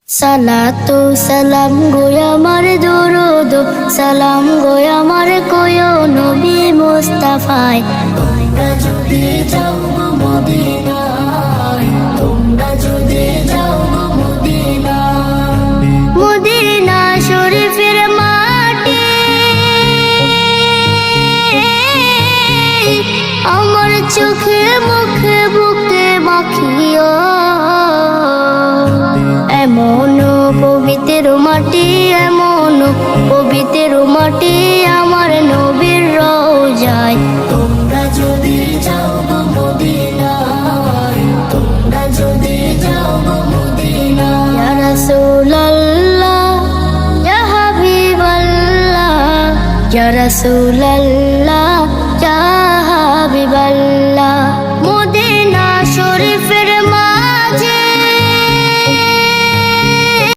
সালাতু সালাম গো আমার দরুদ সালাম গো আমার কোয় নবী মুস্তাফায়। তোমরা যদি যাও গো মদিনায়, তোমরা যদি যাও গো মদিনায়, মদিনা শরীফের মাটি আমার চোখে মুখে বুকে মাখিও। এমন পবিত্র মাটি, এমন পবিত্র মাটি আমার নবীর রওজায়। তোমরা যদি যাও গো মদিনায়, তোমরা যদি যাও গো মদিনায়। ইয়া রাসূলুল্লাহ ইয়া হাবিবাল্লাহ ইয়া রাসূলুল্লাহ